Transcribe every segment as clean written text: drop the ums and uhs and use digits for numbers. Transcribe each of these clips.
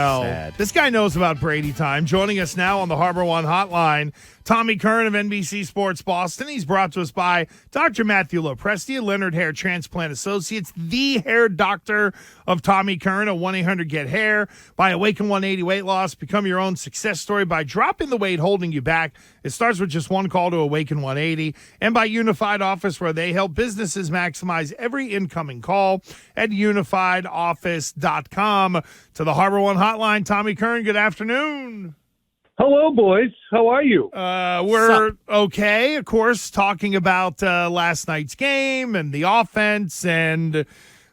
Sad. This guy knows about Brady time. Joining us now on the Harbor One Hotline, Tommy Curran of NBC Sports Boston. He's brought to us by Dr. Matthew Lopresti, Leonard Hair Transplant Associates, the hair doctor of Tommy Curran, a 1-800-GET-HAIR. By Awaken 180 Weight Loss, become your own success story by dropping the weight holding you back. It starts with just one call to Awaken 180. And by Unified Office, where they help businesses maximize every incoming call at unifiedoffice.com. To the Harbor One Hotline, Tommy Curran, good afternoon. Hello, boys. How are you? We're okay, of course, talking about last night's game and the offense and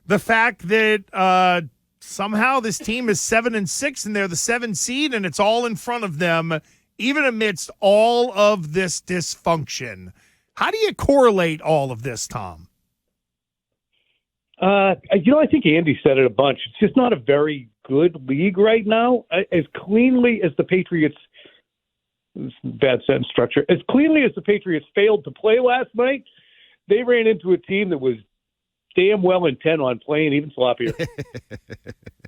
the fact that somehow this team is 7-6 and they're the 7th seed and it's all in front of them, even amidst all of this dysfunction. How do you correlate all of this, Tom? I think Andy said it a bunch. It's just not a very good league right now. As cleanly as the Patriots, bad sentence structure, as cleanly as the Patriots failed to play last night, they ran into a team that was damn well intent on playing even sloppier.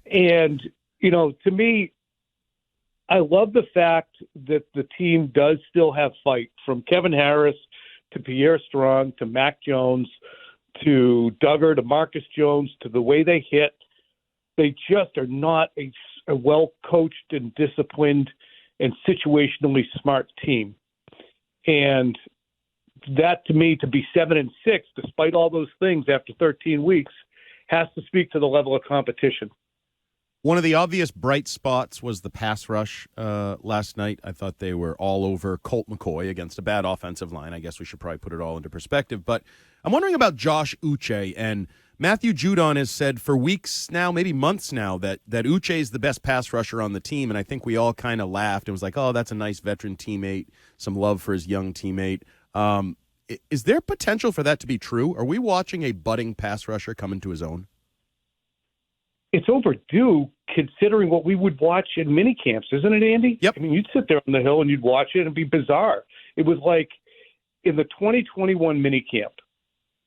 And, to me, I love the fact that the team does still have fight, from Kevin Harris to Pierre Strong to Mac Jones to Duggar to Marcus Jones, to the way they hit. They just are not a well-coached and disciplined and situationally smart team. And that, to me, to be 7-6, despite all those things after 13 weeks, has to speak to the level of competition. One of the obvious bright spots was the pass rush last night. I thought they were all over Colt McCoy against a bad offensive line. I guess we should probably put it all into perspective. But I'm wondering about Josh Uche. And Matthew Judon has said for weeks now, maybe months now, that Uche is the best pass rusher on the team. And I think we all kind of laughed and was like, oh, that's a nice veteran teammate, some love for his young teammate. Is there potential for that to be true? Are we watching a budding pass rusher come into his own? It's overdue, considering what we would watch in mini camps, isn't it, Andy? Yep. I mean, you'd sit there on the hill and you'd watch it and it'd be bizarre. It was like in the 2021 mini camp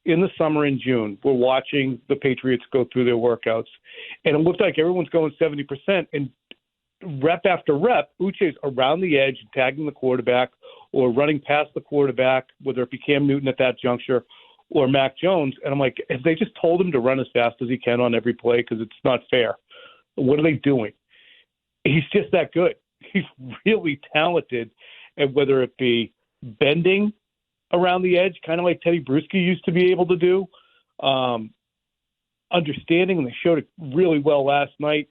in the summer in June, we're watching the Patriots go through their workouts, and it looked like everyone's going 70%. And rep after rep, Uche's around the edge, tagging the quarterback or running past the quarterback, whether it be Cam Newton at that juncture or Mac Jones. And I'm like, have they just told him to run as fast as he can on every play? Because it's not fair. What are they doing? He's just that good. He's really talented. And whether it be bending around the edge, kind of like Teddy Bruschi used to be able to do, understanding, and they showed it really well last night,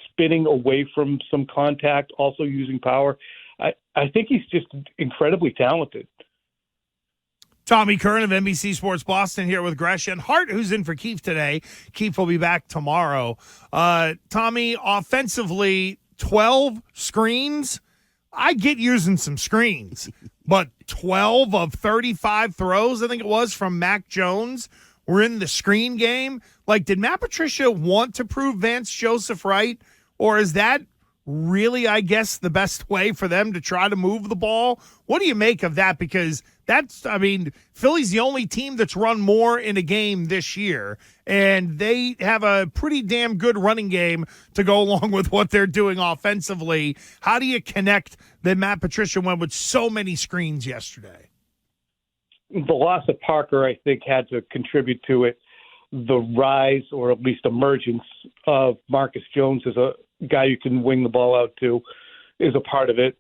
spinning away from some contact, also using power. I think he's just incredibly talented. Tommy Curran of NBC Sports Boston here with Gresh and Hart, who's in for Keefe today. Keefe will be back tomorrow. Tommy, offensively, 12 screens. I get using some screens, but 12 of 35 throws, I think it was, from Mac Jones were in the screen game. Like, did Matt Patricia want to prove Vance Joseph right? Or is that really, I guess, the best way for them to try to move the ball? What do you make of that? Because Philly's the only team that's run more in a game this year, and they have a pretty damn good running game to go along with what they're doing offensively. How do you connect that Matt Patricia went with so many screens yesterday? The loss of Parker, I think, had to contribute to it. The rise, or at least emergence, of Marcus Jones as a guy you can wing the ball out to is a part of it.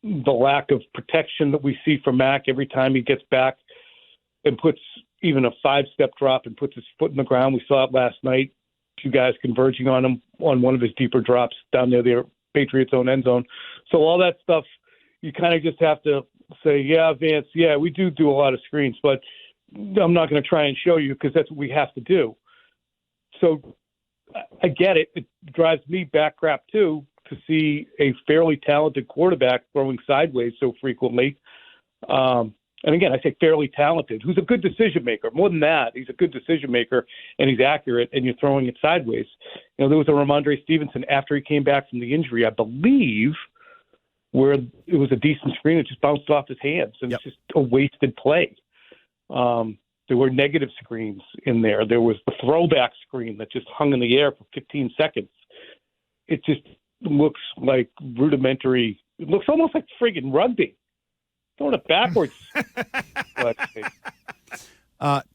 The lack of protection that we see from Mac every time he gets back and puts even a 5-step drop and puts his foot in the ground. We saw it last night. Two guys converging on him on one of his deeper drops down near the Patriots' own end zone. So all that stuff, you kind of just have to say, yeah, Vance, yeah, we do a lot of screens, but I'm not going to try and show you because that's what we have to do. So I get it. It drives me back crap too, to see a fairly talented quarterback throwing sideways so frequently. And again, I say fairly talented, who's a good decision maker. More than that, he's a good decision maker and he's accurate, and you're throwing it sideways. There was a Ramondre Stevenson after he came back from the injury, I believe, where it was a decent screen. It just bounced off his hands, and It's just a wasted play. There were negative screens in there. There was the throwback screen that just hung in the air for 15 seconds. it just looks like rudimentary. It looks almost like friggin' rugby. Throwing it backwards. But,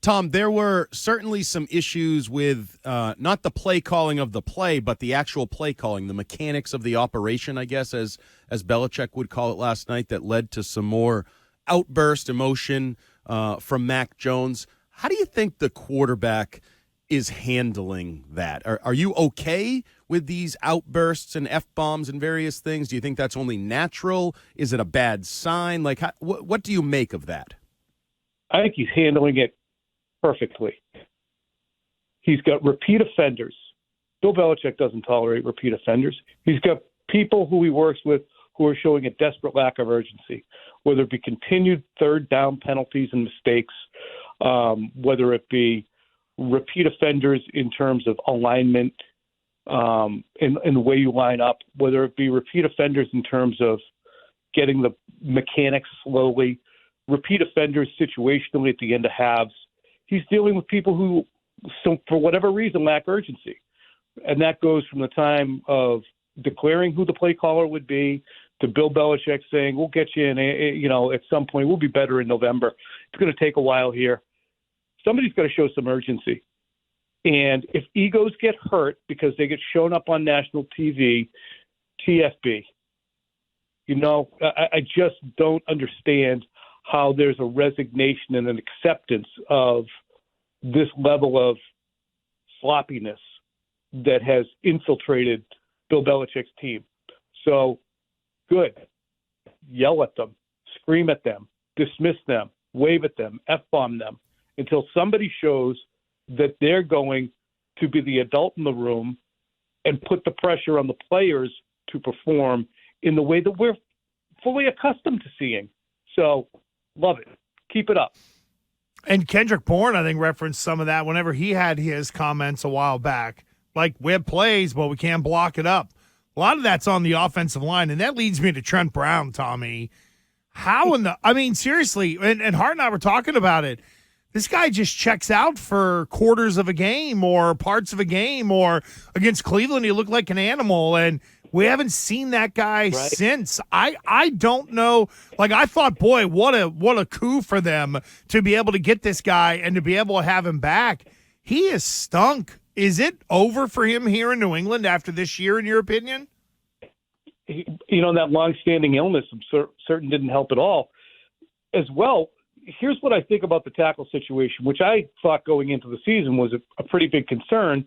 Tom, there were certainly some issues with not the play calling of the play, but the actual play calling, the mechanics of the operation, I guess, as Belichick would call it last night, that led to some more outburst emotion from Mac Jones. How do you think the quarterback is handling that? Are you okay with these outbursts and F-bombs and various things? Do you think that's only natural? Is it a bad sign? Like, what do you make of that? I think he's handling it perfectly. He's got repeat offenders. Bill Belichick doesn't tolerate repeat offenders. He's got people who he works with who are showing a desperate lack of urgency, whether it be continued third down penalties and mistakes, whether it be repeat offenders in terms of alignment in the way you line up, whether it be repeat offenders in terms of getting the mechanics slowly, repeat offenders situationally at the end of halves. He's dealing with people who, for whatever reason, lack urgency. And that goes from the time of declaring who the play caller would be to Bill Belichick saying, we'll get you in, at some point, we'll be better in November. It's going to take a while here. Somebody's got to show some urgency. And if egos get hurt because they get shown up on national TV, TFB. I just don't understand how there's a resignation and an acceptance of this level of sloppiness that has infiltrated Bill Belichick's team. So, good. Yell at them, scream at them, dismiss them, wave at them, F-bomb them until somebody shows that they're going to be the adult in the room and put the pressure on the players to perform in the way that we're fully accustomed to seeing. So, love it. Keep it up. And Kendrick Bourne, I think, referenced some of that whenever he had his comments a while back. Like, we have plays, but we can't block it up. A lot of that's on the offensive line, and that leads me to Trent Brown, Tommy. Seriously, and Hart and I were talking about it. This guy just checks out for quarters of a game or parts of a game, or against Cleveland, he looked like an animal, and we haven't seen that guy since. I don't know. Like, I thought, boy, what a coup for them to be able to get this guy and to be able to have him back. He is stunk. Is it over for him here in New England after this year, in your opinion? That long-standing illness, I'm certain didn't help at all. As well, here's what I think about the tackle situation, which I thought going into the season was a pretty big concern,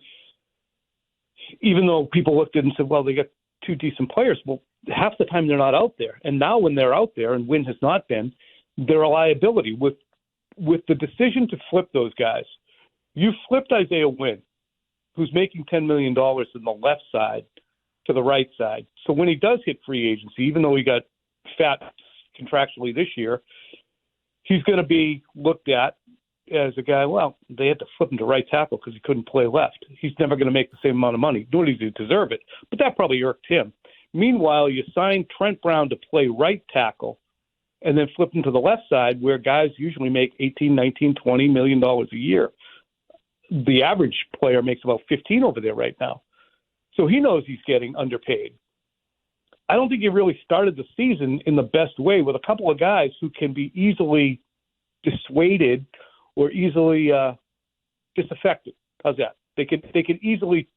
even though people looked at it and said, well, they got two decent players. Well, half the time they're not out there. And now when they're out there, and Wynn has not been, they're a liability. With the decision to flip those guys, you flipped Isaiah Wynn, who's making $10 million in the left side to the right side. So when he does hit free agency, even though he got fat contractually this year, he's going to be looked at as a guy, well, they had to flip him to right tackle because he couldn't play left. He's never going to make the same amount of money, nor does he deserve it. But that probably irked him. Meanwhile, you signed Trent Brown to play right tackle and then flip him to the left side where guys usually make $18, $19, $20 million a year. The average player makes about 15 over there right now. So he knows he's getting underpaid. I don't think he really started the season in the best way with a couple of guys who can be easily dissuaded or easily disaffected. How's that? They can easily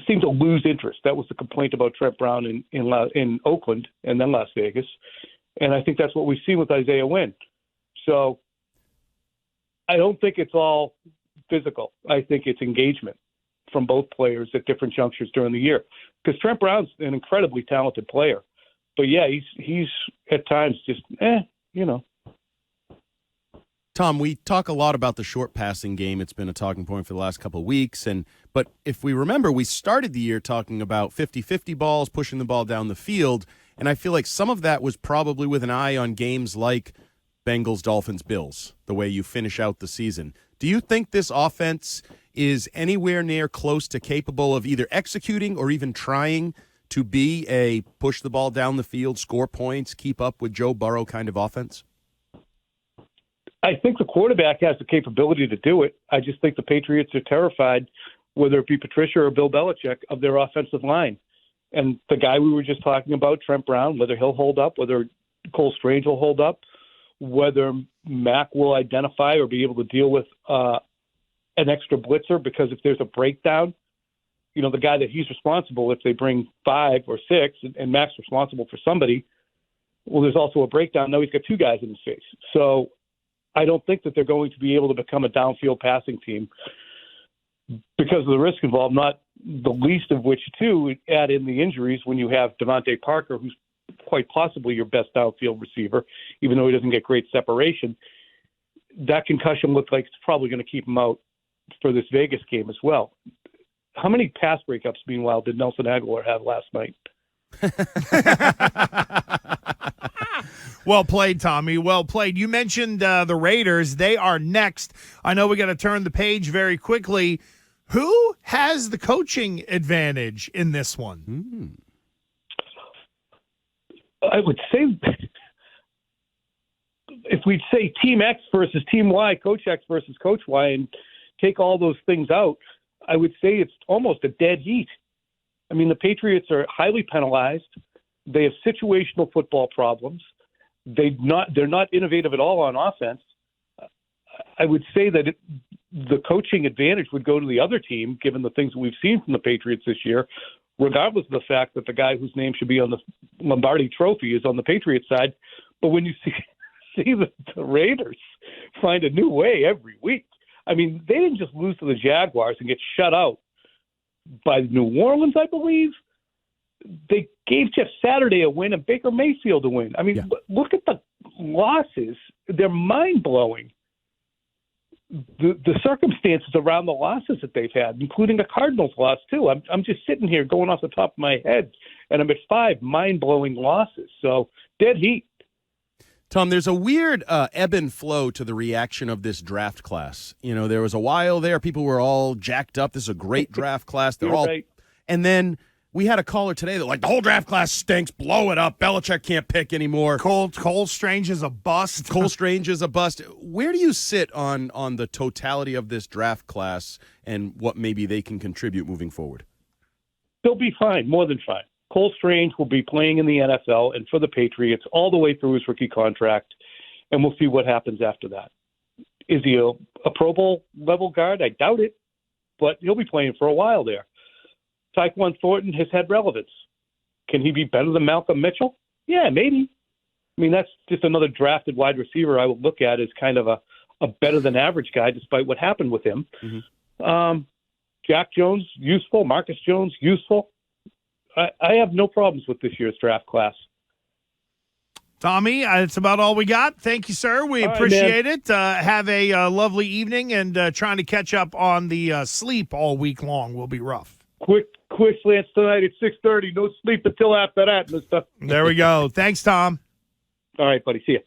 seem to lose interest. That was the complaint about Trent Brown in Oakland and then Las Vegas. And I think that's what we've seen with Isaiah Wynn. So I don't think it's all physical. I think it's engagement from both players at different junctures during the year. Because Trent Brown's an incredibly talented player. But, yeah, he's at times just, Tom, we talk a lot about the short passing game. It's been a talking point for the last couple of weeks. But if we remember, we started the year talking about 50-50 balls, pushing the ball down the field. And I feel like some of that was probably with an eye on games like Bengals, Dolphins, Bills, the way you finish out the season. Do you think this offense is anywhere near close to capable of either executing or even trying to be a push the ball down the field, score points, keep up with Joe Burrow kind of offense? I think the quarterback has the capability to do it. I just think the Patriots are terrified whether it be Patricia or Bill Belichick, of their offensive line. And the guy we were just talking about, Trent Brown, whether he'll hold up, whether Cole Strange will hold up, whether Mac will identify or be able to deal with an extra blitzer, because if there's a breakdown, the guy that he's responsible, if they bring 5 or 6 and Mac's responsible for somebody, well, there's also a breakdown. Now he's got 2 guys in his face. So I don't think that they're going to be able to become a downfield passing team because of the risk involved, not the least of which, too, add in the injuries when you have Devontae Parker, who's quite possibly your best downfield receiver, even though he doesn't get great separation. That concussion looks like it's probably going to keep him out for this Vegas game as well. How many pass breakups, meanwhile, did Nelson Aguilar have last night? Well played, Tommy. Well played. You mentioned the Raiders. They are next. I know we got to turn the page very quickly. Who has the coaching advantage in this one? I would say if we'd say Team X versus Team Y, Coach X versus Coach Y, and take all those things out, I would say it's almost a dead heat. I mean, the Patriots are highly penalized. They have situational football problems. They're not innovative at all on offense. I would say that the coaching advantage would go to the other team, given the things that we've seen from the Patriots this year, regardless of the fact that the guy whose name should be on the Lombardi Trophy is on the Patriots side. But when you see the Raiders find a new way every week, I mean, they didn't just lose to the Jaguars and get shut out by New Orleans, I believe. They gave Jeff Saturday a win and Baker Mayfield a win. I mean, Look at the losses. They're mind-blowing. The circumstances around the losses that they've had, including a Cardinals loss, too. I'm just sitting here going off the top of my head, and I'm at 5 mind-blowing losses. So, dead heat. Tom, there's a weird ebb and flow to the reaction of this draft class. There was a while there, people were all jacked up. This is a great draft class. They're all right. And then we had a caller today that the whole draft class stinks. Blow it up. Belichick can't pick anymore. Cole Strange is a bust. Cole Strange is a bust. Where do you sit on the totality of this draft class and what maybe they can contribute moving forward? They'll be fine, more than fine. Cole Strange will be playing in the NFL and for the Patriots all the way through his rookie contract, and we'll see what happens after that. Is he a Pro Bowl level guard? I doubt it, but he'll be playing for a while there. Tyquan Thornton has had relevance. Can he be better than Malcolm Mitchell? Yeah, maybe. I mean, that's just another drafted wide receiver I would look at as kind of a better than average guy, despite what happened with him. Mm-hmm. Jack Jones, useful. Marcus Jones, useful. I have no problems with this year's draft class. Tommy, that's about all we got. Thank you, sir. We appreciate it. Have a lovely evening, and trying to catch up on the sleep all week long will be rough. Quick Lance tonight at 6:30. No sleep until after that, mister. There we go. Thanks, Tom. All right, buddy. See ya.